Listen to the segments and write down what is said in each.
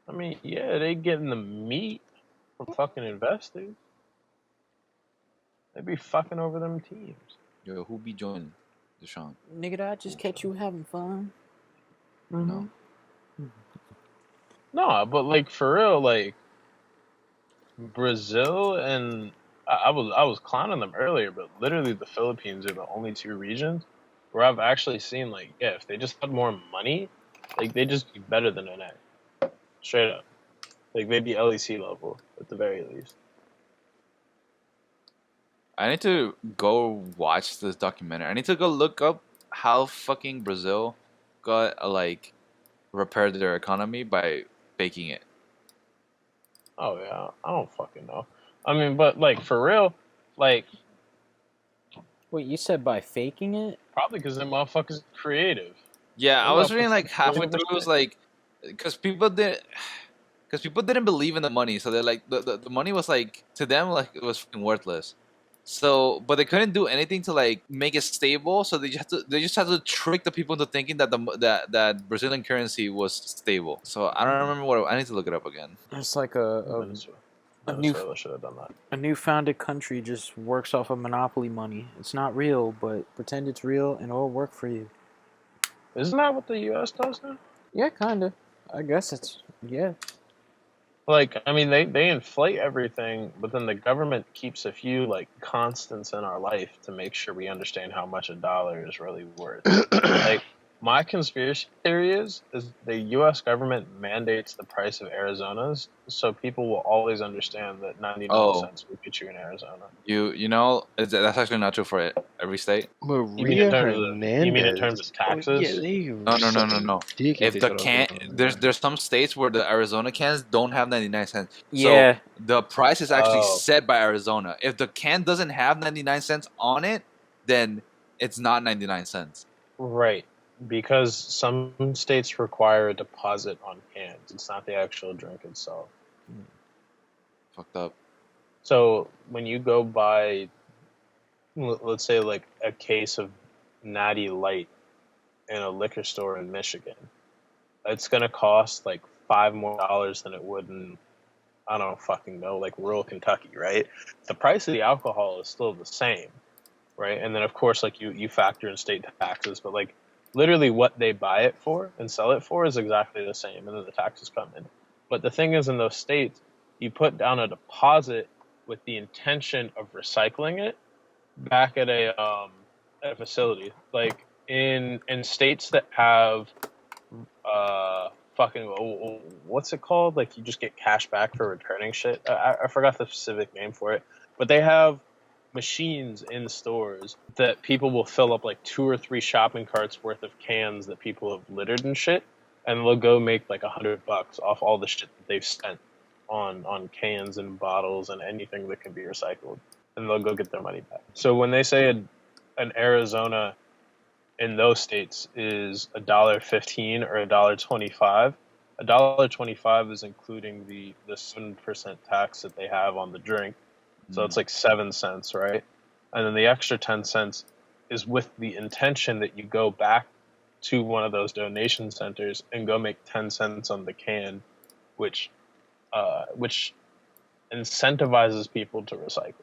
I mean, yeah, they getting the meat from fucking investors. They be fucking over them teams. Yo, who be joining? Deshaun. Nigga, did I just catch you having fun? No. No, but like for real, like Brazil and I was clowning them earlier, but literally the Philippines are the only two regions where I've actually seen like, yeah, if they just had more money, like they just be better than NA. Straight up. Like they'd be LEC level at the very least. I need to go watch this documentary. I need to go look up how fucking Brazil got like repaired their economy by baking it. Oh yeah, I don't fucking know. I mean, but like for real, like Wait, you said by faking it? probably because them motherfuckers creative. Yeah, I Them was reading motherfuckers like halfway creative as through. It was shit. like because people didn't believe in the money, so they're like the money was like to them like it was fucking worthless. So, but they couldn't do anything to like make it stable. So they just had to trick the people into thinking that that Brazilian currency was stable. So I don't remember what I need to look it up again. It's like Venezuela, a new Venezuela should have done that. a new founded country just works off of monopoly money. It's not real, but pretend it's real and it'll work for you. Isn't that what the U.S. does now? Yeah, kinda. I guess it's yeah. Like, I mean, they inflate everything, but then the government keeps a few like constants in our life to make sure we understand how much a dollar is really worth. Like, my conspiracy theory is the U.S. government mandates the price of Arizona's, so people will always understand that 99 Oh, cents will get you in Arizona. you know that's actually not true for every state. You mean in Maria terms of you mean in terms Hernandez. of taxes? Yeah, there you No, go. no, no, no, no. You can't If say the something can, else. there's some states where the Arizona cans don't have 99 cents. So Yeah. the price is actually Oh, set by Arizona. If the can doesn't have 99 cents on it, then it's not 99 cents. right. Because some states require a deposit on cans. It's not the actual drink itself. Fucked up. So when you go buy, let's say, like a case of Natty Light in a liquor store in Michigan, it's gonna cost like $5 more than it would in, I don't fucking know, like rural Kentucky, right? The price of the alcohol is still the same, right? And then of course, like you factor in state taxes, but like literally what they buy it for and sell it for is exactly the same, and then the taxes come in. But the thing is, in those states, you put down a deposit with the intention of recycling it back at a facility. Like in states that have fucking what's it called? Like you just get cash back for returning shit. I forgot the specific name for it, but they have machines in stores that people will fill up like 2 or 3 shopping carts worth of cans that people have littered and shit, and they'll go make like $100 off all the shit that they've spent on cans and bottles and anything that can be recycled, and they'll go get their money back. So when they say an Arizona in those states is $1.15 or $1.25, $1.25 is including the 7% tax that they have on the drink, so it's like 7 cents, right? And then the extra 10 cents is with the intention that you go back to one of those donation centers and go make 10 cents on the can, which incentivizes people to recycle,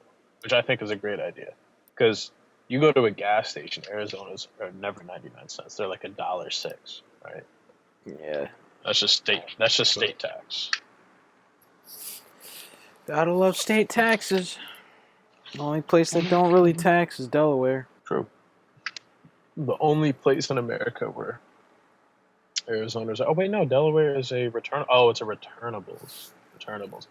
which I think is a great idea. Because you go to a gas station, Arizona's are never 99 cents; they're like $1.06, right? Yeah. That's just state tax. Gotta love state taxes. The only place that don't really tax is Delaware. True. The only place in America where Arizona's. Oh wait, no, Delaware is a return. Oh, it's a returnables. Returnables.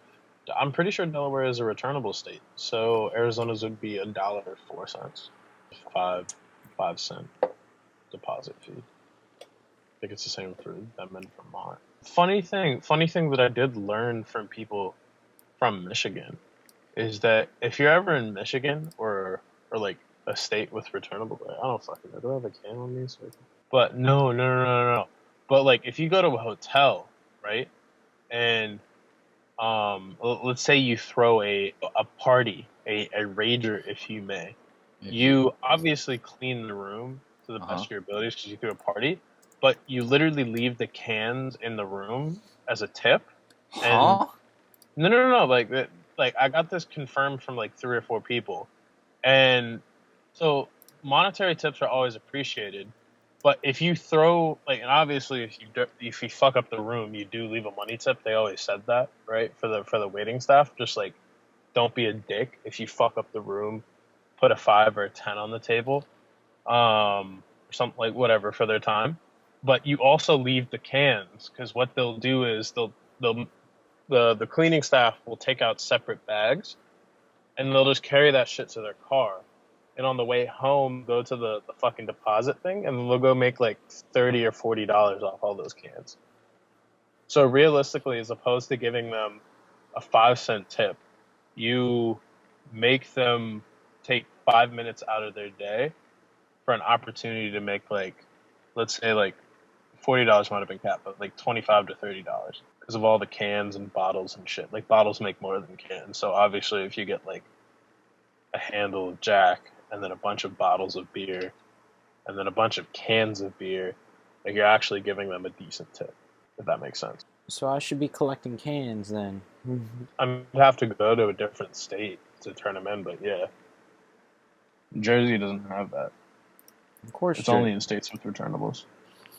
I'm pretty sure Delaware is a returnable state, so Arizona's would be $1.04, 5 cent deposit fee. I think it's the same for them in Vermont. Funny thing that I did learn from people from Michigan is that if you're ever in Michigan or like a state with returnable, I don't fucking know. Do I have a can on me? But no. But like if you go to a hotel, right, and let's say you throw a party, a rager, if you may. You obviously clean the room to the best of your abilities because you threw a party, but you literally leave the cans in the room as a tip, Huh? No. Like I got this confirmed from like 3 or 4 people, and so monetary tips are always appreciated. But if you throw like, and obviously if you fuck up the room, you do leave a money tip. They always said that, right? For the waiting staff, just like don't be a dick. If you fuck up the room, put a 5 or a 10 on the table, or something like whatever for their time. But you also leave the cans because what they'll do is they'll the cleaning staff will take out separate bags and they'll just carry that shit to their car. And on the way home, go to the fucking deposit thing, and they'll go make like $30 or $40 off all those cans. So realistically, as opposed to giving them a 5-cent tip, you make them take 5 minutes out of their day for an opportunity to make like, let's say like $40 might have been capped, but like $25 to $30 because of all the cans and bottles and shit. Like bottles make more than cans, so obviously if you get like a handle of Jack and then a bunch of bottles of beer and then a bunch of cans of beer, like you're actually giving them a decent tip, if that makes sense. So I should be collecting cans then. I'd have to go to a different state to turn them in, but yeah. Jersey doesn't have that. Of course, It's only in states with returnables.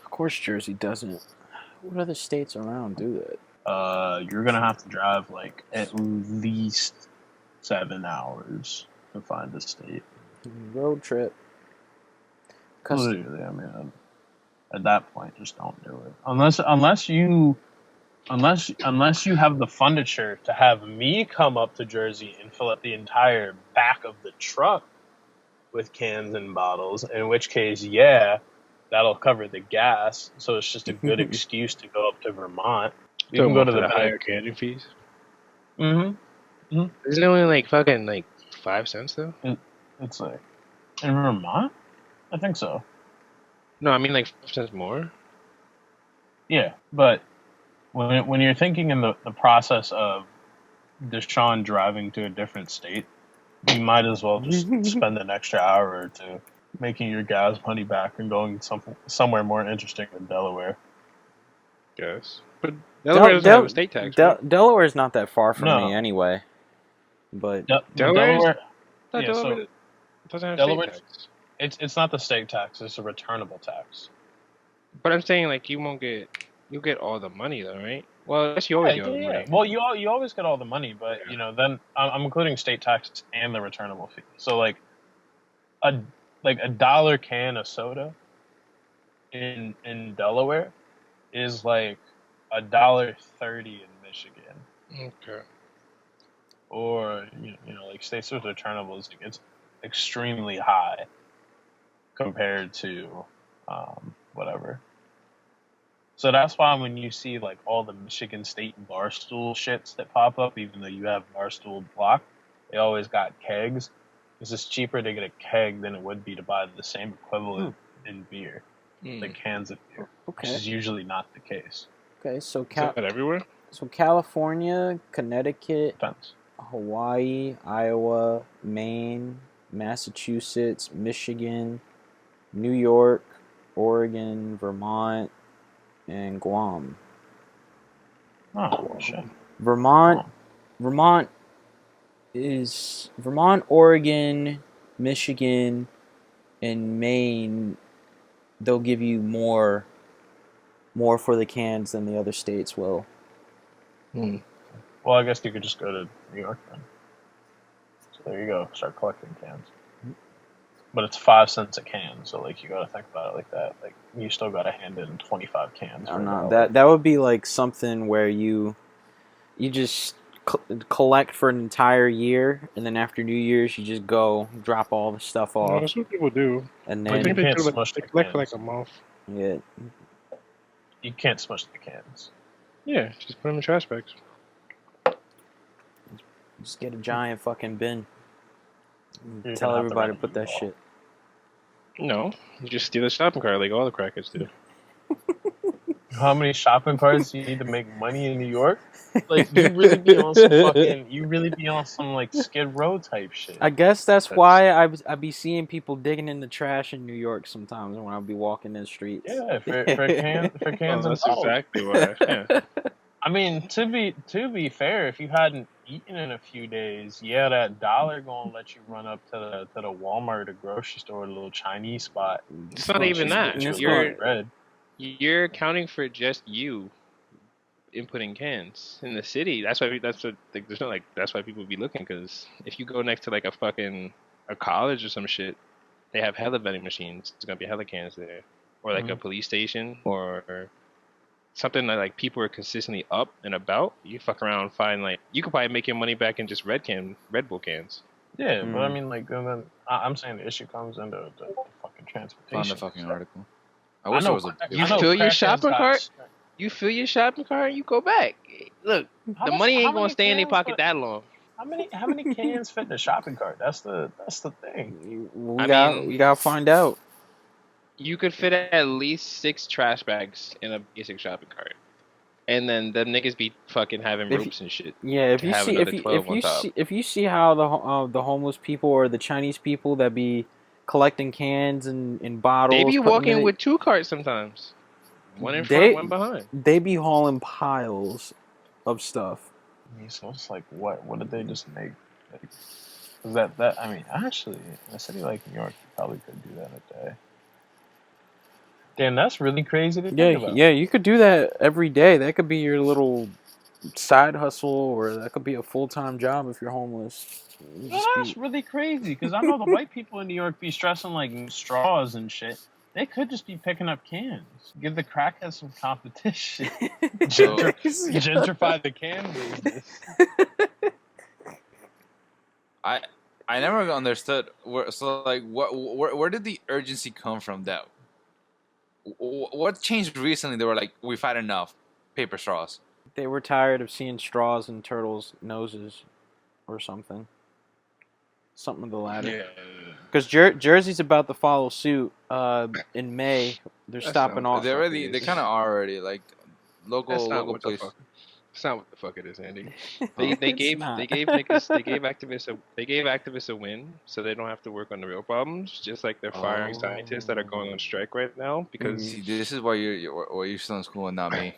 Of course, Jersey doesn't. What other states around do that? You're gonna have to drive like at least 7 hours to find a state. Road trip. Literally, I mean, at that point, just don't do it. Unless you have the funditure to have me come up to Jersey and fill up the entire back of the truck with cans and bottles, in which case, yeah, that'll cover the gas. So it's just a good excuse to go up to Vermont. You can go to the higher canning fees. Mm-hmm. Isn't it only like fucking like 5 cents though? It's like in Vermont, I think so. No, I mean like 5 cents more. Yeah, but when you're thinking in the process of Deshaun driving to a different state, you might as well just spend an extra hour or two making your gas money back and going somewhere more interesting than Delaware. Yes, but Delaware doesn't have a state tax. Right? Delaware's not that far from No. me anyway. But Delaware Delaware so doesn't have Delaware, state tax. it's not the state tax; it's a returnable tax. But I'm saying like you'll get all the money though, right? Well, I guess you always get all the money. Well, you always get all the money, but then I'm including state taxes and the returnable fee. So like a $1 can of soda in Delaware is like $1.30 in Michigan. Okay. Or like states with returnables, it's extremely high compared to whatever. So that's why when you see like all the Michigan State Barstool shits that pop up, even though you have Barstool Block, they always got kegs. It's just cheaper to get a keg than it would be to buy the same equivalent in beer, like cans of beer, which is usually not the case. Okay, so Is that everywhere? So California, Connecticut, Depends. Hawaii, Iowa, Maine, Massachusetts, Michigan, New York, Oregon, Vermont, and Guam. Oh shit. Vermont, Oregon, Michigan, and Maine. They'll give you more for the cans than the other states will. Well, I guess you could just go to New York then. So there you go. Start collecting cans. But it's 5 cents a can, so like you gotta think about it like that. Like you still gotta hand in 25 cans. No, that would be like something where you just collect for an entire year, and then after New Year's you just go drop all the stuff off. That's what people do. And I then think they collect for cans. like a month. Yeah, You can't smush the cans. Yeah, just put them in trash bags. just get a giant fucking bin. You're Tell gonna have to everybody to rent put a that U-Haul. shit. No, you just steal a shopping cart like all the crackheads do. How many shopping carts do you need to make money in New York? Like you really be on some like Skid Row type shit. I guess that's why I be seeing people digging in the trash in New York sometimes when I be walking in the streets. Yeah, for cans Oh, and that's bottles. exactly why. Yeah. I mean, to be fair, if you hadn't eaten in a few days, yeah, that dollar gonna let you run up to the Walmart or grocery store, a little Chinese spot. It's not even Just that. get you a It's loaf not. of bread. You're accounting for just you inputting cans in the city. That's why that's what like, there's no like that's why people be looking because if you go next to like a college or some shit, they have hella vending machines. There's gonna be hella cans there, or like a police station or something that like people are consistently up and about. You fuck around and find like you could probably make your money back in just Red Bull cans. Yeah, but I mean, like, then I'm saying the issue comes into the fucking transportation. Found the fucking article. I I wish it know. was a. You I know fill your crackheads shopping got cart? strict. You fill your shopping cart and you go back. Look, the money ain't gonna stay in their pocket that long. How many cans fit in the shopping cart? That's the thing. We gotta find out. You could fit at least 6 trash bags in a basic shopping cart, and then them niggas be fucking having If ropes and shit. Yeah, if to you have see another 12 on top. if you see how the homeless people or the Chinese people that be collecting cans and bottles, They be putting them walking in with 2 carts sometimes, one in They- front, one behind. they be hauling piles of stuff. I mean, so it's like, what did they just make? Like, is that I mean, actually, in a city like New York, you probably could do that a day. Damn, that's really crazy to think about. Yeah, you could do that every day. That could be your little side hustle, or that could be a full-time job if you're homeless. You No, just that's be- really crazy because I know the white people in New York be stressing like straws and shit. They could just be picking up cans. Give the crackheads some competition. Gentrify the can business. I never understood where did the urgency come from that what changed recently? They were like, we've had enough paper straws. They were tired of seeing straws in turtles' noses, or something. Something of the latter. Because Jersey's about to follow suit. In May, they're stopping off. They kind of are already like local place. That's not what the fuck it is, Andy. They gave activists a win, so they don't have to work on the real problems. Just like they're firing scientists that are going on strike right now because See, this is why you're still in school and not me.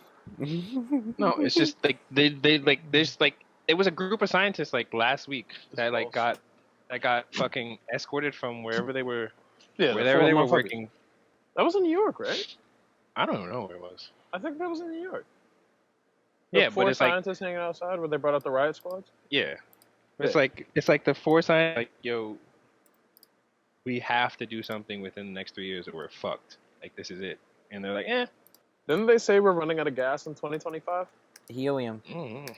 no, it's just like they like there's like it was a group of scientists like last week that like got fucking escorted from wherever they were, wherever they were working. That was in New York, right? I don't know where it was. I think that was in New York. Yeah, but it's like scientists hanging outside where they brought out the riot squads. yeah, it's like the 4 scientists like yo, we have to do something within the next 3 years or we're fucked. Like this is it, and they're like, eh. Didn't they say we're running out of gas in 2025? Helium. Mm-hmm.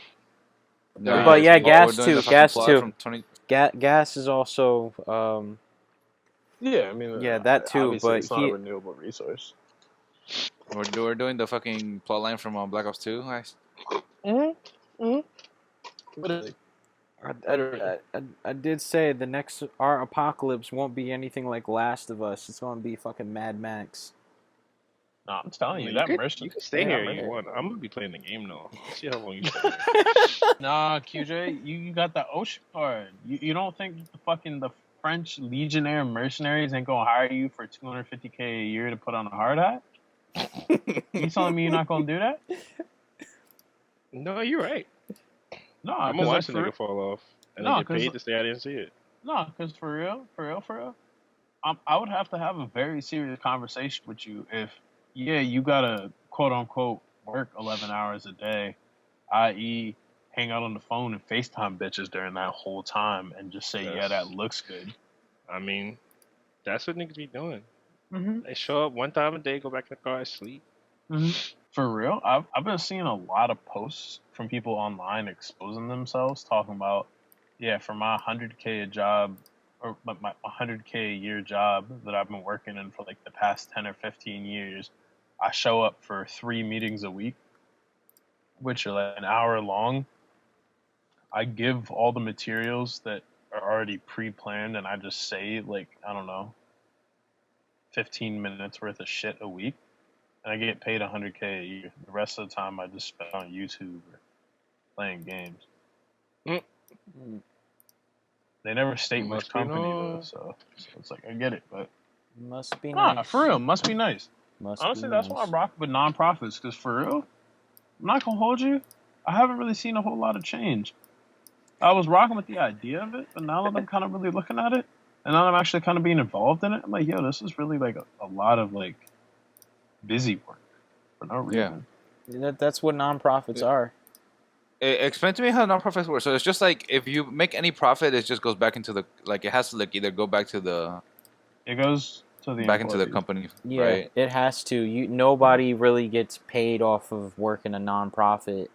No, But yeah, we're gas doing too. the fucking Gas plot too. from 20 Gas is also. Yeah, I mean. Yeah, that too, obviously but it's not a renewable resource. We're doing the fucking plot line from Black Ops 2. Guys. Literally. I did say our apocalypse won't be anything like Last of Us. It's gonna be fucking Mad Max. No, I'm telling you, You that could, merch. you can stay here if you want. I'm gonna be playing the game though. See how long you stay here. Nah, QJ, you got the ocean card. You don't think the French Legionnaire mercenaries ain't gonna hire you for $250K a year to put on a hard hat? You telling me you're not gonna do that? No, you're right. No, I'm gonna watch the nigga fall off and No, then get 'cause- paid to say I didn't see it. No, because for real, I would have to have a very serious conversation with you if, yeah, you gotta quote unquote work 11 hours a day, i.e., hang out on the phone and FaceTime bitches during that whole time and just say, yeah, that looks good. I mean, that's what niggas be doing. Mm-hmm. They show up one time a day, go back in the car, sleep. Mm-hmm. For real, I've been seeing a lot of posts from people online exposing themselves, talking about, yeah, for my 100K a job, or my 100K a year job that I've been working in for like the past 10 or 15 years, I show up for 3 meetings a week, which are like an hour long. I give all the materials that are already pre-planned, and I just say like, I don't know, 15 minutes worth of shit a week. And I get paid 100K a year. The rest of the time I just spend on YouTube or playing games. They never state which company though, so it's like I get it, but Must be nice. for real, must be nice. Must Honestly, be that's nice. why I rock with non-profits, because for real, I'm not gonna hold you. I haven't really seen a whole lot of change. I was rocking with the idea of it, but now that I'm kind of really looking at it, and now I'm actually kind of being involved in it, I'm like, yo, this is really like a lot of like busy work for no reason. That's what nonprofits are. Explain to me how nonprofits work. So it's just like if you make any profit, it just goes back into the like it has to like either go back to the It goes to the back into the employees. company, Yeah, right? it has to. Nobody really gets paid off of working a nonprofit.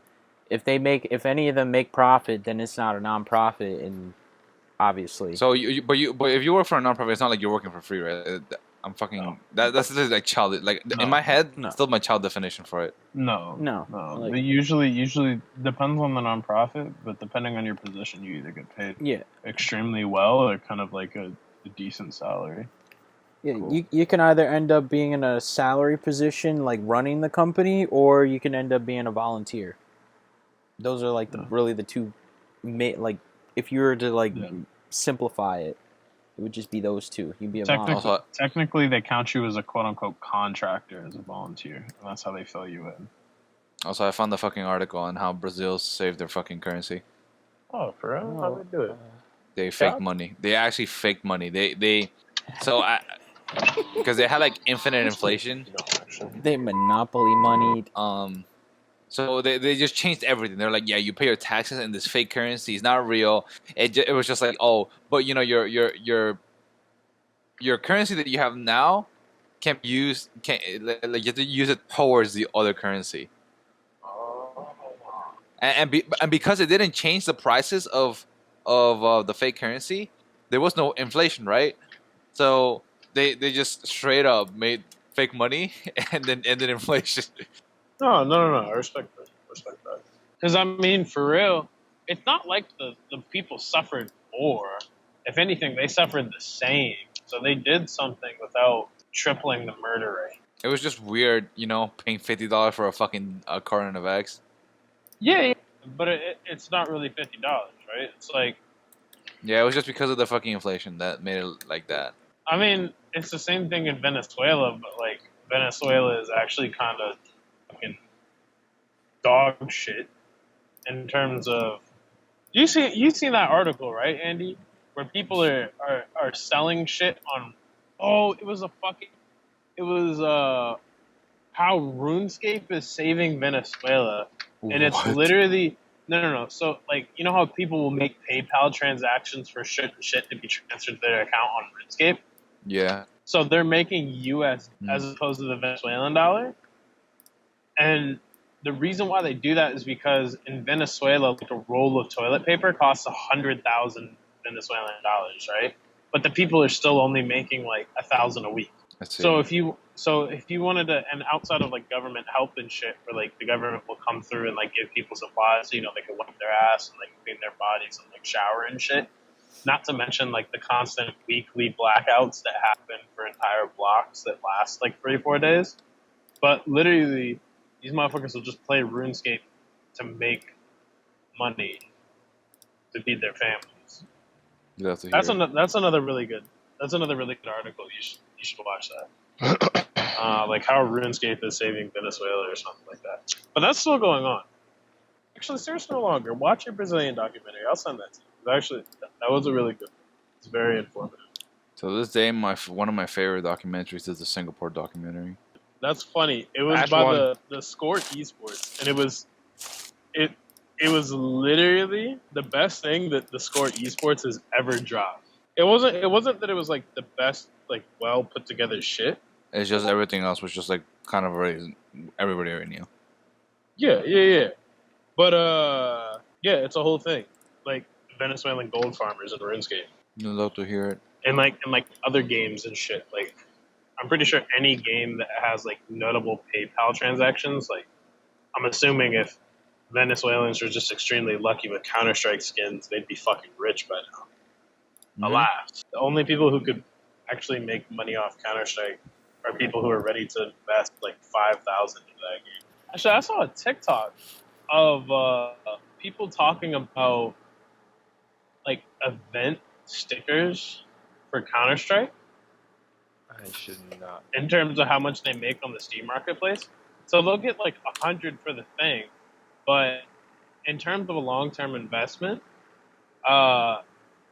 If any of them make profit, then it's not a nonprofit, and obviously. So but if you work for a nonprofit, it's not like you're working for free, right? I'm fucking No. that's just like child like No. in my head, No. still my child definition for it. No. Like, But usually depends on the nonprofit, but depending on your position, you either get paid yeah, extremely well or kind of like a decent salary. yeah. Cool. You can either end up being in a salary position, like running the company, or you can end up being a volunteer. Those are like really the two, like if you were to like simplify it, it would just be those two. You'd be a volunteer. Technically, they count you as a quote-unquote contractor, as a volunteer, and that's how they fill you in. Also, I found the fucking article on how Brazil saved their fucking currency. Oh, for real? How they do it? They faked money. They actually faked money. Because they had like infinite inflation. They monopoly moneyed. So they just changed everything. They're like, yeah, you pay your taxes in this fake currency. It's not real. It was just like, oh, but you know your currency that you have now can't be used. You have to use it towards the other currency. And because it didn't change the prices of the fake currency, there was no inflation, right? So they just straight up made fake money and then ended inflation. No. I respect that. Because, I mean, for real, it's not like the people suffered more. If anything, they suffered the same. So they did something without tripling the murder rate. It was just weird, paying $50 for a fucking carton of eggs. Yeah, but it's not really $50, right? It's like... Yeah, it was just because of the fucking inflation that made it like that. I mean, it's the same thing in Venezuela, but, like, Venezuela is actually kind of fucking dog shit in terms of... You seen that article, right, Andy? Where people are selling shit on... Oh, it was how RuneScape is saving Venezuela. And it's literally... No. So, like, you know how people will make PayPal transactions for shit to be transferred to their account on RuneScape? Yeah. So they're making US as opposed to the Venezuelan dollar. And the reason why they do that is because in Venezuela, like a roll of toilet paper costs 100,000 Venezuelan dollars, right? But the people are still only making like 1,000 a week. So if you wanted to, and outside of like government help and shit, where like the government will come through and like give people supplies, so, they can wipe their ass and like clean their bodies and like shower and shit. Not to mention like the constant weekly blackouts that happen for entire blocks that last like 3-4 days. But literally, these motherfuckers will just play RuneScape to make money to feed their families. That's another really good article. You should watch that. Like how RuneScape is saving Venezuela or something like that. But that's still going on. Actually, search no longer. Watch your Brazilian documentary. I'll send that to you. Actually, that was a really good one. It's very informative. To this day, one of my favorite documentaries is the Singapore documentary. That's funny. It was by the Score Esports, and it was literally the best thing that the Score Esports has ever dropped. It wasn't that it was like the best, like well put together shit. It's just everything else was just like kind of already everybody already knew. Yeah. But yeah, it's a whole thing. Like Venezuelan gold farmers in RuneScape. I'd love to hear it. And like other games and shit. Like I'm pretty sure any game that has like notable PayPal transactions, like I'm assuming if Venezuelans were just extremely lucky with Counter-Strike skins, they'd be fucking rich by now. Mm-hmm. Alas, the only people who could actually make money off Counter-Strike are people who are ready to invest like 5,000 into that game. Actually, I saw a TikTok of people talking about like event stickers for Counter-Strike. I should not. In terms of how much they make on the Steam marketplace. So they'll get like 100 for the thing, but in terms of a long-term investment,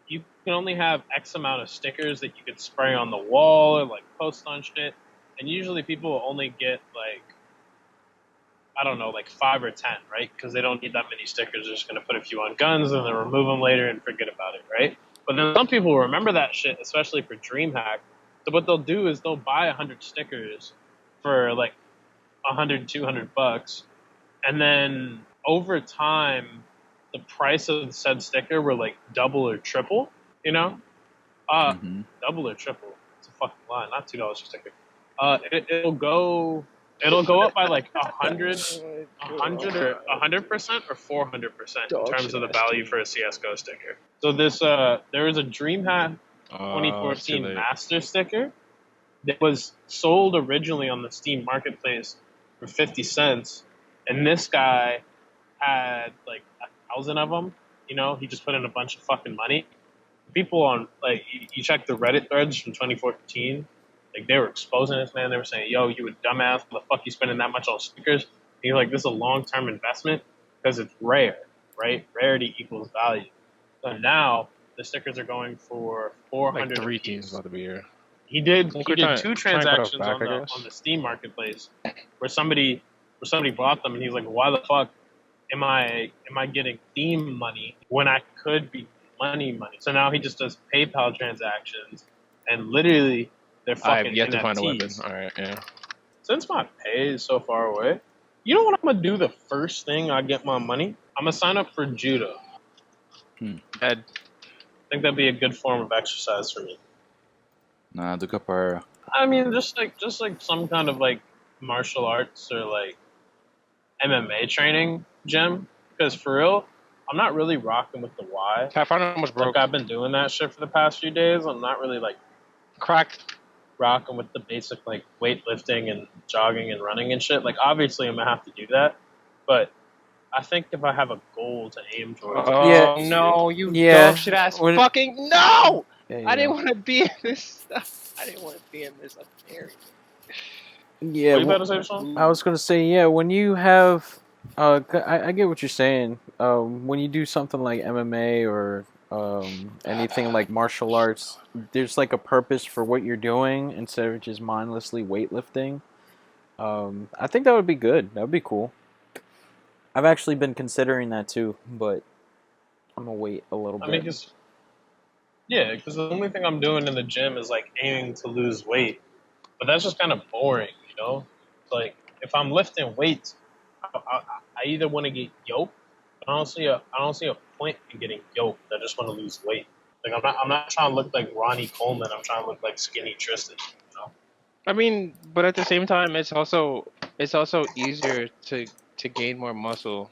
you can only have X amount of stickers that you could spray on the wall or like post on shit, and usually people will only get like, I don't know, like 5 or 10, right? Because they don't need that many stickers. They're just gonna put a few on guns and then remove them later and forget about it, right? But then some people remember that shit, especially for DreamHack. So what they'll do is they'll buy 100 stickers for like 100, $200, and then over time, the price of the said sticker will like double or triple. You know, double or triple. It's a fucking lie, not $2 a sticker. It'll go up by like 100, 100% or 400% in terms of the value for a CS:GO sticker. So this there is a DreamHack 2014 Master sticker that was sold originally on the Steam Marketplace for 50 cents, and this guy had like 1,000 of them. You know, he just put in a bunch of fucking money. People on like you check the Reddit threads from 2014, like they were exposing this man. They were saying, "Yo, you a dumbass! Why the fuck you spending that much on stickers?" And he's like, "This is a long-term investment because it's rare, right? Rarity equals value." So now the stickers are going for 400. Like 3 teams about to be here. He did 2 trying transactions back, on the Steam Marketplace where somebody bought them, and he's like, "Why the fuck am I getting Steam money when I could be money?" So now he just does PayPal transactions, and literally they're fucking I have yet NFTs. to find a weapon. All right, yeah. Since my pay is so far away, you know what I'm gonna do the first thing I get my money? I'm gonna sign up for judo. I think that'd be a good form of exercise for me. Nah, do capoeira. I mean, just like some kind of like martial arts or like MMA training gym. Because for real, I'm not really rocking with the Y. I found out almost broke. Like I've been doing that shit for the past few days. I'm not really like Cracked. rocking with the basic like weightlifting and jogging and running and shit. Like obviously I'm gonna have to do that, but I think if I have a goal to aim towards, Oh no, you dog shit ass fucking no! I didn't want to be in this stuff. I didn't want to be in this area. Yeah, what you about to say, Sean? I was gonna say, yeah, when you have, I get what you're saying. When you do something like MMA or anything like martial arts, there's like a purpose for what you're doing instead of just mindlessly weightlifting. I think that would be good. That would be cool. I've actually been considering that too, but I'm gonna wait a little bit. I mean, because the only thing I'm doing in the gym is like aiming to lose weight, but that's just kind of boring, you know. Like if I'm lifting weights, I either want to get yoked. I don't see a point in getting yoked. I just want to lose weight. Like I'm not trying to look like Ronnie Coleman. I'm trying to look like skinny Tristan. You know. I mean, but at the same time, it's also easier to gain more muscle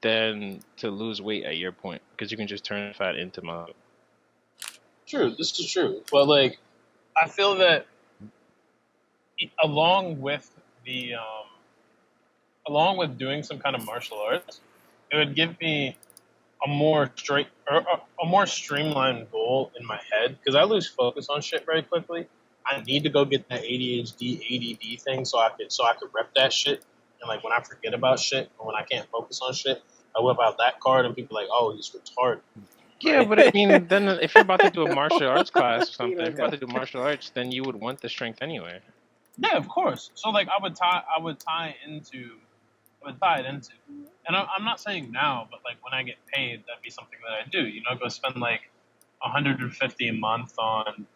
than to lose weight at your point because you can just turn fat into muscle. True, this is true. But like, I feel that along with doing some kind of martial arts, it would give me a more streamlined goal in my head because I lose focus on shit very quickly. I need to go get that ADHD, ADD thing so I could rep that shit. And like when I forget about shit or when I can't focus on shit, I whip out that card and people are like, "Oh, he's retarded." Yeah, but I mean, then if you're about to do a martial arts class or something, if you're about to do martial arts, then you would want the strength anyway. Yeah, of course. So like I would tie it into, and I'm not saying now, but like when I get paid, that'd be something that I do. You know, go spend like $150 a month on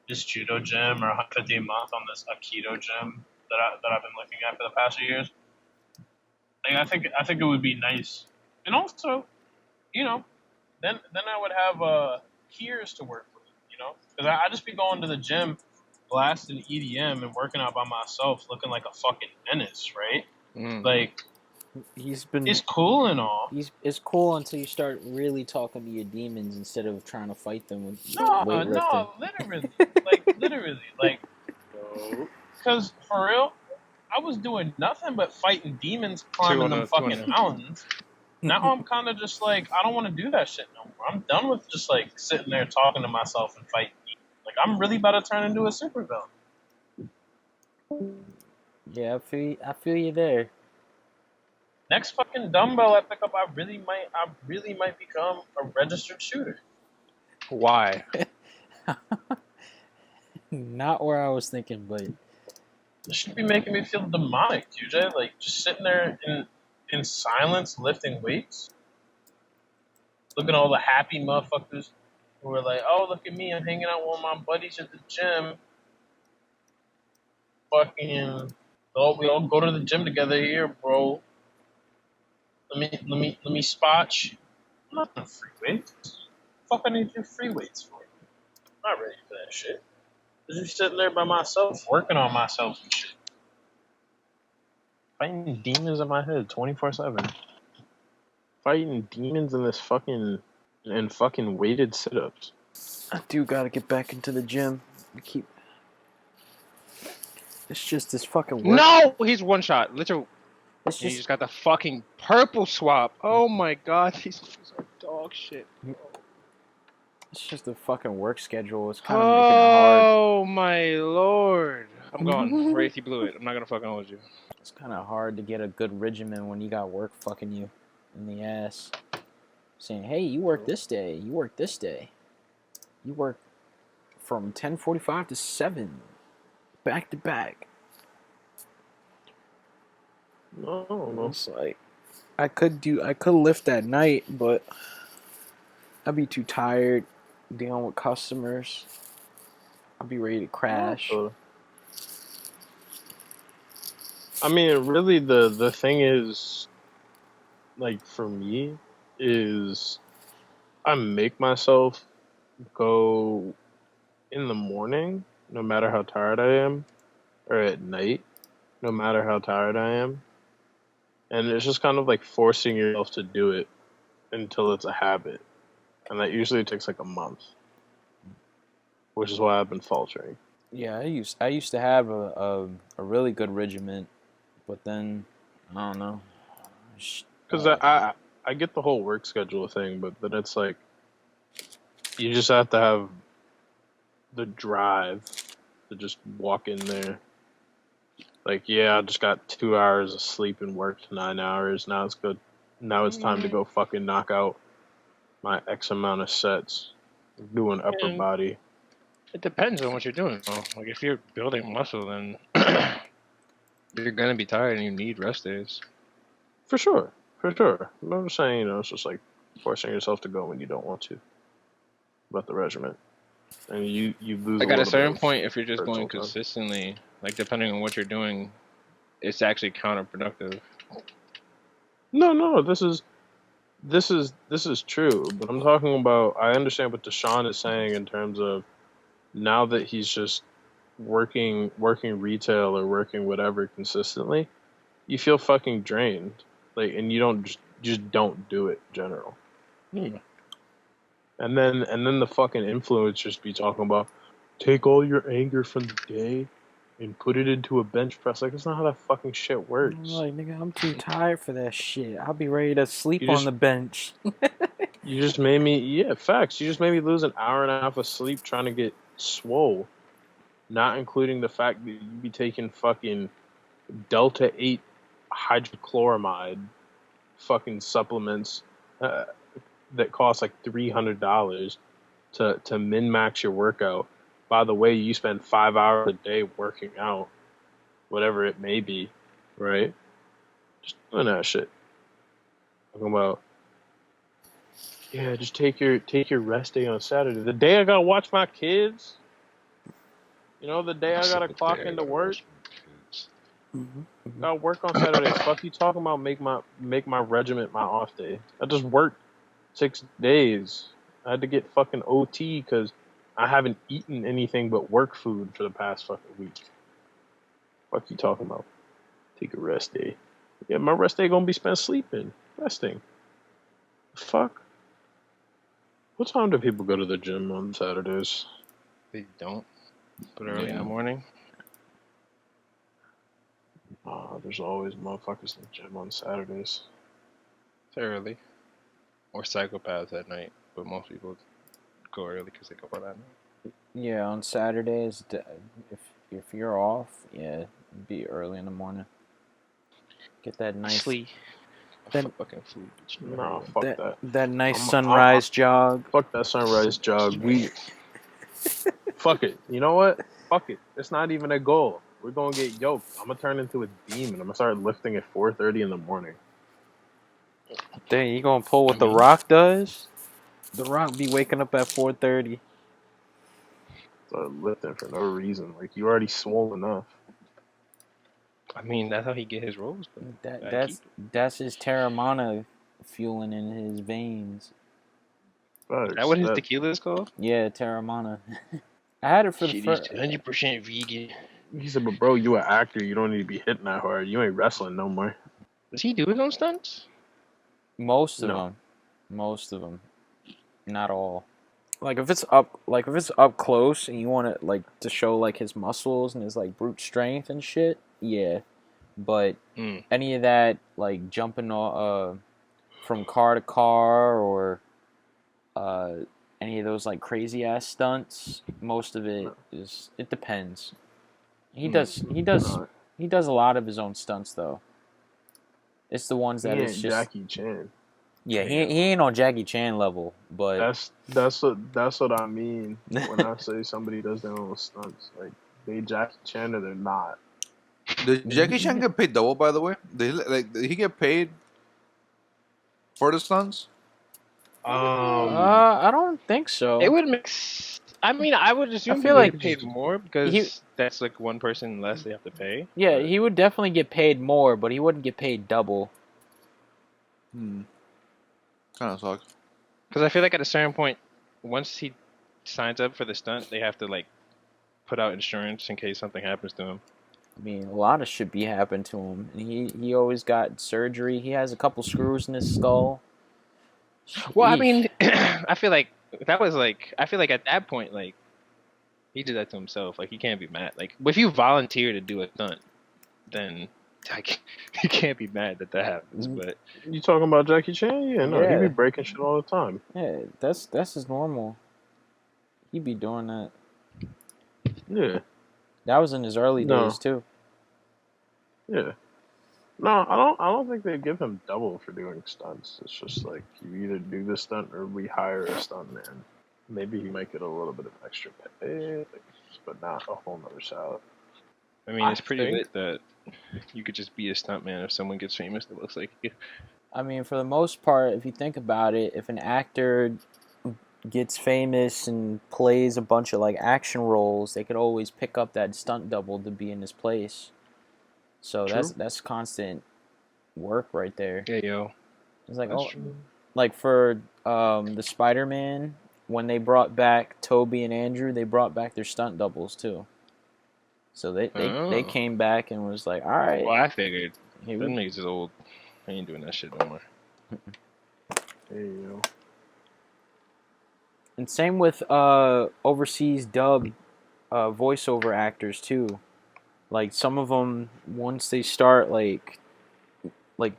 this judo gym or $150 a month on this Aikido gym that I've been looking at for the past few years. Like I think it would be nice, and also, you know, then I would have peers to work with, you know, because I just be going to the gym, blasting EDM and working out by myself, looking like a fucking menace, right? Like it's cool and all. It's cool until you start really talking to your demons instead of trying to fight them with weightlifting. No, literally, because for real, I was doing nothing but fighting demons, climbing them fucking mountains. Now I'm kind of just like, I don't want to do that shit no more. I'm done with just like sitting there talking to myself and fighting demons. Like I'm really about to turn into a supervillain. Yeah, I feel you there. Next fucking dumbbell I pick up, I really might become a registered shooter. Why? Not where I was thinking, but This should be making me feel demonic, QJ. Like just sitting there in silence, lifting weights, looking at all the happy motherfuckers who are like, "Oh, look at me! I'm hanging out with my buddies at the gym." Fucking, oh, we all go to the gym together here, bro. Let me spot you. I'm not doing free weights. Fuck, I need to do free weights for. I'm not ready for that shit. I'm just sitting there by myself, working on myself and shit. Fighting demons in my head 24/7. Fighting demons in this fucking weighted sit-ups. I do gotta get back into the gym. It's just this fucking work. No, he's one shot. Literal. It's He just just got the fucking purple swap. Oh my god, these are dog shit. It's just the fucking work schedule. It's kind of making it hard. Oh my lord. I'm going. Wraith, you blew it. I'm not gonna fucking hold you. It's kind of hard to get a good regimen when you got work fucking you in the ass. Saying, hey, you work this day. You work this day. You work from 10:45 to 7. Back to back. No. It's like I could lift at night, but I'd be too tired dealing with customers. I'd be ready to crash. I mean, really, the thing is, like, for me, is I make myself go in the morning, no matter how tired I am, or at night, no matter how tired I am. And it's just kind of like forcing yourself to do it until it's a habit. And that usually takes like a month, which is why I've been faltering. Yeah, I used to have a really good regiment, but then I don't know. Because I get the whole work schedule thing, but then it's like you just have to have the drive to just walk in there. Like, yeah, I just got 2 hours of sleep and worked 9 hours. Now it's good. Now it's time to go fucking knock out my X amount of sets. Doing upper body. It depends on what you're doing, though. Like, if you're building muscle, then you're gonna be tired and you need rest days. For sure. I'm just saying, it's just like forcing yourself to go when you don't want to. About the regiment. And you lose Like, at a certain bit point, if you're just personal going time. consistently, like, depending on what you're doing, it's actually counterproductive. No, this is true, but I'm talking about, I understand what Deshaun is saying in terms of now that he's just working retail or working whatever consistently, you feel fucking drained. Like, and you just don't do it in general. Hmm. And then the fucking influencers be talking about take all your anger from the day and put it into a bench press. Like, that's not how that fucking shit works. I'm like, nigga, I'm too tired for that shit. I'll be ready to sleep You on just- the bench. You just made me, facts. You just made me lose an hour and a half of sleep trying to get swole. Not including the fact that you be taking fucking Delta 8 hydrochloramide fucking supplements that cost like $300 to min-max your workout. By the way, you spend 5 hours a day working out, whatever it may be, right? Just doing that shit. Talking about, yeah, just take your rest day on Saturday. The day I gotta watch my kids. You know, the day I gotta clock into work. Gotta work on Saturdays. Fuck you talking about make my regiment my off day. I just worked 6 days. I had to get fucking OT because I haven't eaten anything but work food for the past fucking week. Fuck you talking about? Take a rest day. Yeah, my rest day gonna be spent sleeping, resting. Fuck. What time do people go to the gym on Saturdays? They don't. But early in the morning. There's always motherfuckers in the gym on Saturdays. It's early. Or psychopaths at night. But most people go early because they go out at night. Yeah, on Saturdays, if you're off, yeah, be early in the morning. Get that nice Sleep. Then- fucking food. No, fuck that. That nice I'm- sunrise jog. Fuck that sunrise jog. Fuck it. You know what? Fuck it. It's not even a goal. We're gonna get yoked. I'm gonna turn into a demon. I'm gonna start lifting at 4:30 in the morning. Dang, you gonna pull what The Rock does? The Rock be waking up at 4:30. Start lifting for no reason. Like you already swole enough. I mean, that's how he get his rolls. But That's his Terramana fueling in his veins. Facts. that what his tequila is called? Yeah, Terramana. I had it for the first. 100% vegan. He said, "But bro, you an actor. You don't need to be hitting that hard. You ain't wrestling no more." Does he do his own stunts? Most of them, not all. Like if it's up close and you want it like to show like his muscles and his like brute strength and shit, yeah. But any of that like jumping from car to car or any of those like crazy ass stunts, most of it depends. He does a lot of his own stunts though. It's the ones that it's just Jackie Chan. Yeah, he ain't on Jackie Chan level, but that's what I mean when I say somebody does their own stunts. Like they Jackie Chan or they're not. Did Jackie Chan get paid double? By the way, did he get paid for the stunts? I don't think so. It would make. I mean, I would assume I feel he like would get paid more because that's like one person less they have to pay. Yeah, he would definitely get paid more, but he wouldn't get paid double. Kind of sucks. Because I feel like at a certain point, once he signs up for the stunt, they have to like put out insurance in case something happens to him. I mean, a lot of shit be happened to him. And he always got surgery. He has a couple screws in his skull. Well, I mean, I feel like that was like I feel like at that point, like he did that to himself. Like he can't be mad. Like if you volunteer to do a stunt, then like you can't be mad that happens. But You talking about Jackie Chan? Yeah, no, Yeah. he be breaking shit all the time. Yeah, that's his normal. He be doing that. Yeah, That was in his early No. days too. yeah. No, I don't think they give him double for doing stunts. It's just like you either do the stunt or we hire a stunt man. Maybe he might get a little bit of extra pay, but not a whole nother salary. I mean, it's I pretty think- lit that you could just be a stuntman if someone gets famous that looks like you. I mean, for the most part, if you think about it, if an actor gets famous and plays a bunch of like action roles, they could always pick up that stunt double to be in his place. So True. that's constant work right there. Yeah, yo. It's like That's true. like for the Spider-Man, when they brought back Toby and Andrew, they brought back their stunt doubles too. So they Oh. came back and was like, all right, Well, I figured here that we niggas is old. I ain't doing that shit no more. There you go. And same with overseas dub voiceover actors too. Like some of them, once they start like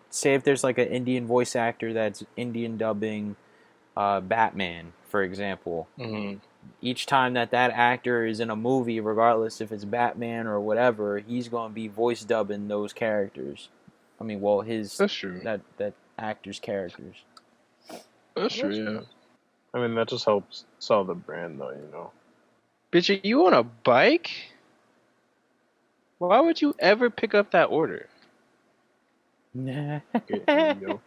say if there's like an Indian voice actor that's Indian dubbing Batman, for example. Mm-hmm. Each time that actor is in a movie, regardless if it's Batman or whatever, he's going to be voice dubbing those characters. I mean, well, That's true. that actor's characters. That's true. Yeah. I mean, that just helps sell the brand, though. You know. Bitch, are you on a bike? Why would you ever pick up that order? Nah. Okay, there you go.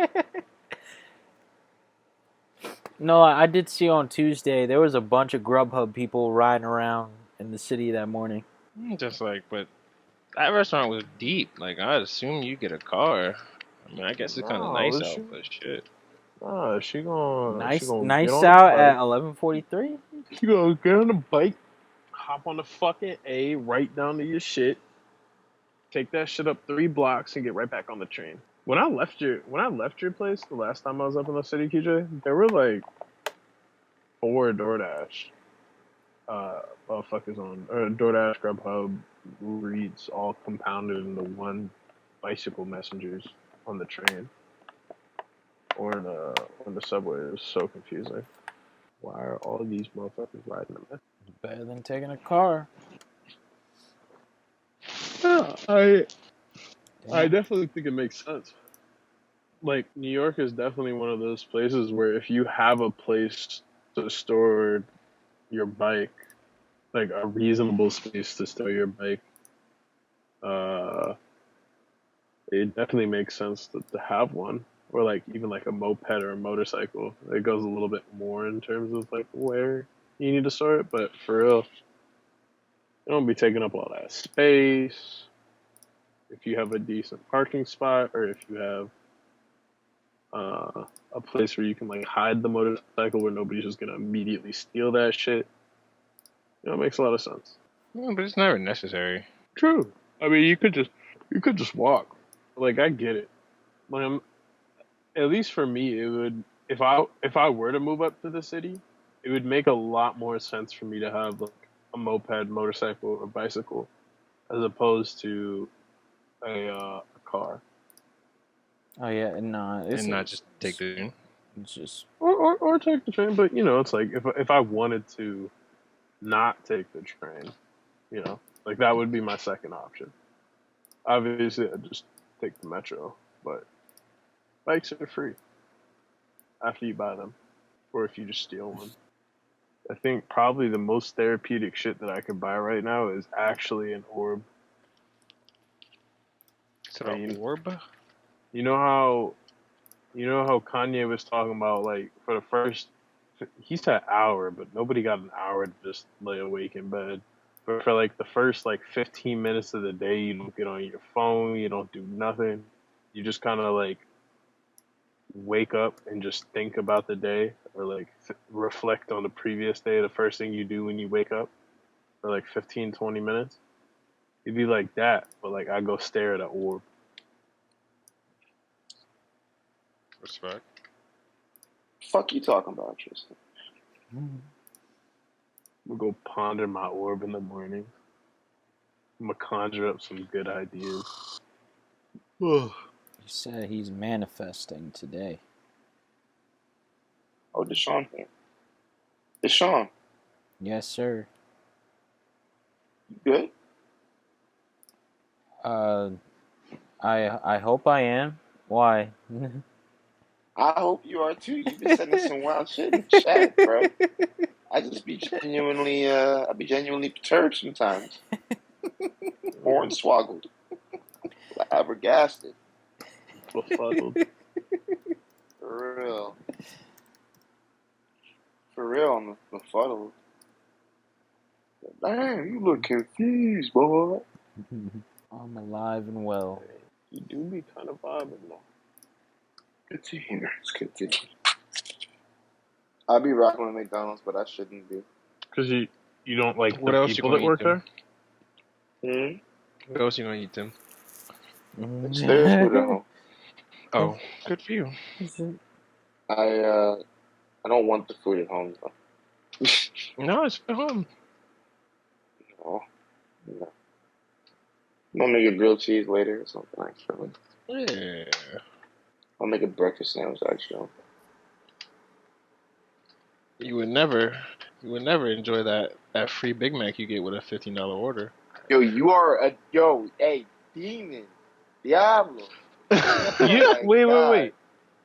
No, I did see on Tuesday there was a bunch of Grubhub people riding around in the city that morning. Just like, but that restaurant was deep. Like, I'd assume you get a car. I mean, I guess it's kind of No, nice it's- out, but shit. She gonna Nice get on the out bike. at 11:43. She gonna get on the bike, hop on the fucking A, right down to your shit, take that shit up 3 blocks, and get right back on the train. When I left your place the last time I was up in the city, QJ, there were like 4 DoorDash, motherfuckers on, or DoorDash, Grubhub, Uber Eats, all compounded into one bicycle messengers on the train or on the subway. It was so confusing. Why are all these motherfuckers riding them? Better than taking a car. Yeah, I definitely think it makes sense. like New York is definitely one of those places where if you have a place to store your bike, like a reasonable space to store your bike, uh, it definitely makes sense to have one. Or like even like a moped or a motorcycle. It goes a little bit more in terms of like where you need to store it, but for real, it don't be taking up all that space. If you have a decent parking spot, or if you have a place where you can like hide the motorcycle where nobody's just gonna immediately steal that shit, it makes a lot of sense. Yeah, but it's never necessary. True. I mean, you could just walk. Like I get it. Like at least for me, it would if I were to move up to the city, it would make a lot more sense for me to have like a moped, motorcycle, or bicycle as opposed to a car. Oh yeah, and And not just take the. It's just Or take the train, but it's like if I wanted to not take the train, like that would be my second option. Obviously, I'd just take the metro, but bikes are free after you buy them, or if you just steal one. I think probably the most therapeutic shit that I could buy right now is actually an orb. Is it an orb? You know how Kanye was talking about like for the first he said hour, but nobody got an hour to just lay awake in bed. But for like the first like 15 minutes of the day, you don't get on your phone, you don't do nothing. You just kind of like wake up and just think about the day or like reflect on the previous day. The first thing you do when you wake up for like 15, 20 minutes. It'd be like that, but like I go stare at an orb. Respect. Fuck you talking about, Tristan? We'll go ponder my orb in the morning. I'm gonna conjure up some good ideas. He said he's manifesting today. Oh, Deshaun here. Deshaun, Yes, sir. you good? I hope I am. Why? I hope you are too. You've been sending some wild shit in the chat, bro. I just be genuinely, perturbed sometimes. Hornswoggled, flabbergasted. Befuddled. For real, I'm befuddled. Damn, you look confused, boy. I'm alive and well. You do be kind of vibing though. Good to hear. It's good to hear. I'll be rocking with McDonald's, but I shouldn't be. Because you don't like What the else you people gonna that work eat, Tim? there? What else you gonna eat, Tim? It's their food at home. Oh, good for you. I don't want the food at home though. No, it's at home. No. I'll make a grilled cheese later or something actually. Yeah. I'll make a breakfast sandwich actually. You would never enjoy that free Big Mac you get with a $15 order. Yo, you are hey, demon, Diablo. Wait.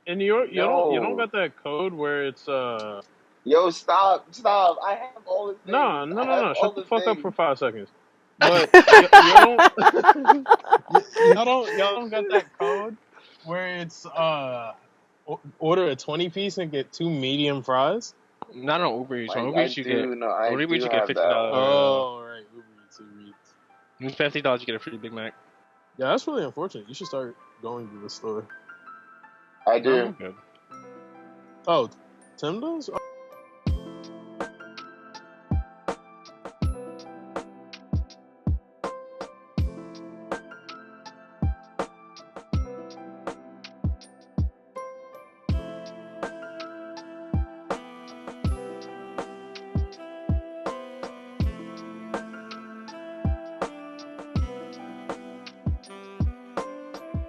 In New York, you No. don't got that code where it's Yo, stop! I have all the things. No. Shut the fuck up for 5 seconds. But y'all don't got that code where it's order a 20-piece and get 2 medium fries. Not on Uber Eats. On Uber Eats you get have $50. Oh, right, Uber Eats. $50 you get a free Big Mac. Yeah, that's really unfortunate. You should start going to the store. I do. Good. Oh, Tim does?